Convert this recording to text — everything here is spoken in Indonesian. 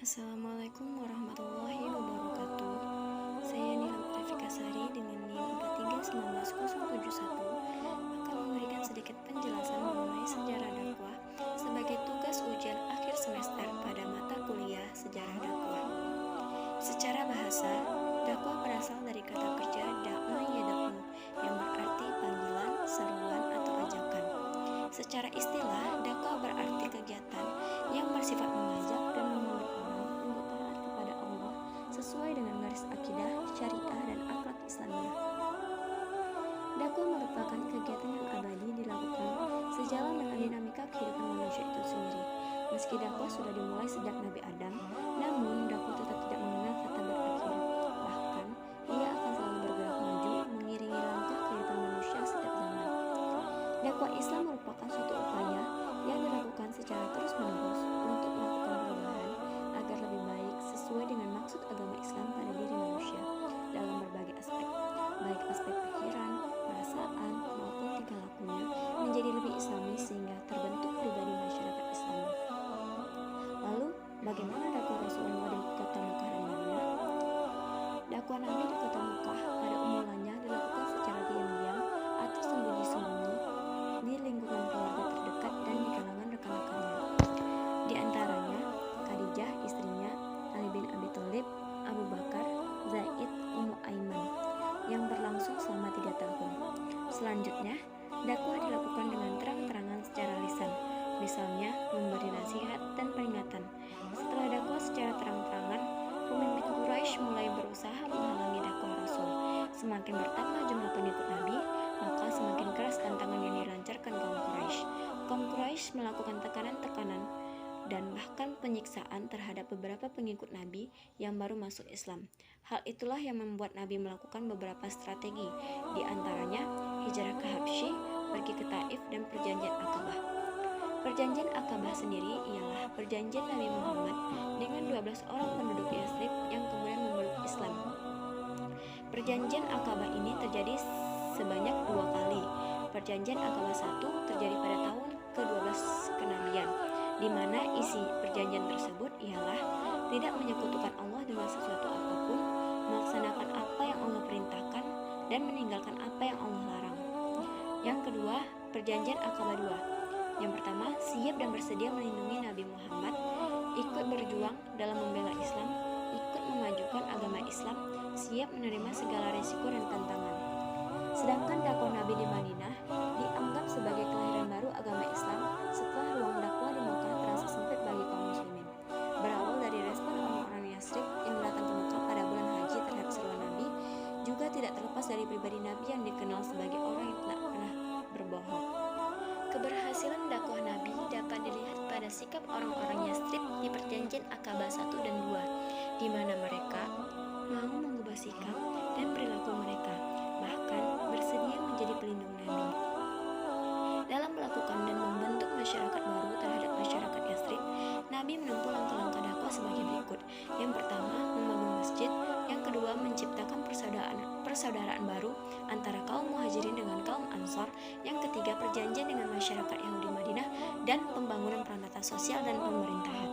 Assalamualaikum warahmatullahi wabarakatuh. Saya Nilam Rafika Sari dengan NIM 431971 akan memberikan sedikit penjelasan mengenai sejarah dakwah sebagai tugas ujian akhir semester pada mata kuliah Sejarah Dakwah. Secara bahasa, dakwah berasal dari kata kerja da'ma yada'u yang berarti panggilan, seruan, atau ajakan. Secara istilah, dakwah berarti kegiatan yang bersifat mengajak dan memeluk orang untuk taat kepada Allah sesuai dengan garis akidah, syariah, dan akhlak Islamiyah. Dakwah merupakan kegiatan yang abadi dilakukan sejalan dengan dinamika kehidupan manusia itu sendiri. Meski dakwah sudah dimulai sejak Nabi Adam, namun dakwah tetap tidak mengenal kata berakhir. Bahkan, ia akan selalu bergerak maju mengiringi langkah kehidupan manusia setiap zaman. Dakwah Islam merupakan suatu upaya yang dilakukan secara terus-menerus untuk melakukan perubahan agar lebih baik sesuai dengan maksud agama Islam pada diri manusia dalam berbagai aspek, baik aspek pikiran, perasaan, maupun tingkah lakunya menjadi lebih islami sehingga terbentuk pribadi masyarakat Islam. Lalu, bagaimana dakwah Rasulullah di kota Mekah dan Madinah? Dakwah Nabi di kota Mekah pada mulanya dilakukan secara diam-diam atau sembunyi-sembunyi di lingkungan keluarga terdekat dan di kalangan rekan-rekannya. Di antaranya, Khadijah istrinya, Ali bin Abi Thalib, Abu Bakar, Zaid, Ummu Aiman, yang berlangsung selama 3 tahun. Selanjutnya, dakwah dilakukan dengan terang-terangan secara lisan, misalnya memberi nasihat dan peringatan. Setelah dakwah secara terang-terangan, pemimpin Quraisy mulai berusaha menghalangi dakwah Rasul. Semakin bertambah jumlah pengikut Nabi, maka semakin keras tantangan yang dilancarkan kaum Quraisy. Kaum Quraisy melakukan tekanan-tekanan dan bahkan penyiksaan terhadap beberapa pengikut Nabi yang baru masuk Islam. Hal itulah yang membuat Nabi melakukan beberapa strategi, di antaranya hijrah ke Habsyi, pergi ke Taif, dan perjanjian Aqabah. Perjanjian Aqabah sendiri ialah perjanjian Nabi Muhammad dengan 12 orang penduduk Yathrib yang kemudian memeluk Islam. Perjanjian Aqabah ini terjadi sebanyak 2 kali. Perjanjian Aqabah 1 terjadi pada tahun ke-12 kenabian, di mana isi perjanjian tersebut ialah tidak menyekutukan Allah dengan sesuatu apapun, melaksanakan apa yang Allah perintahkan, dan meninggalkan apa yang Allah larang. Yang kedua, perjanjian Aqabah 2. Yang pertama, siap dan bersedia melindungi Nabi Muhammad, ikut berjuang dalam membela Islam, ikut memajukan agama Islam, siap menerima segala risiko dan tantangan. Sedangkan dakwah Nabi di Madinah dianggap sebagai kelahiran baru agama Islam setelah ruang dakwah di Mekah terasa sempit bagi kaum muslimin. Berawal dari respon orang-orang Yathrib yang datang ke Mekah pada bulan haji terhadap seruan Nabi, juga tidak terlepas dari pribadi Nabi yang dikenal sebagai orang yang tidak pernah berbohong. Keberhasilan dakwah Nabi dapat dilihat pada sikap orang-orang Yathrib di perjanjian Aqabah 1 dan 2, di mana mereka mau mengubah sikap dan perilaku mereka, bahkan bersedia menjadi pelindung Nabi. Dalam melakukan dan membentuk masyarakat baru terhadap masyarakat Yathrib, Nabi menempuh langkah-langkah dakwah sebagai berikut. Yang pertama, membangun masjid. Yang kedua, menciptakan persaudaraan baru antara kaum muhajirin dengan kaum ansor. Yang ketiga, perjanjian dengan masyarakat Yahudi Madinah dan pembangunan peranata sosial dan pemerintahan.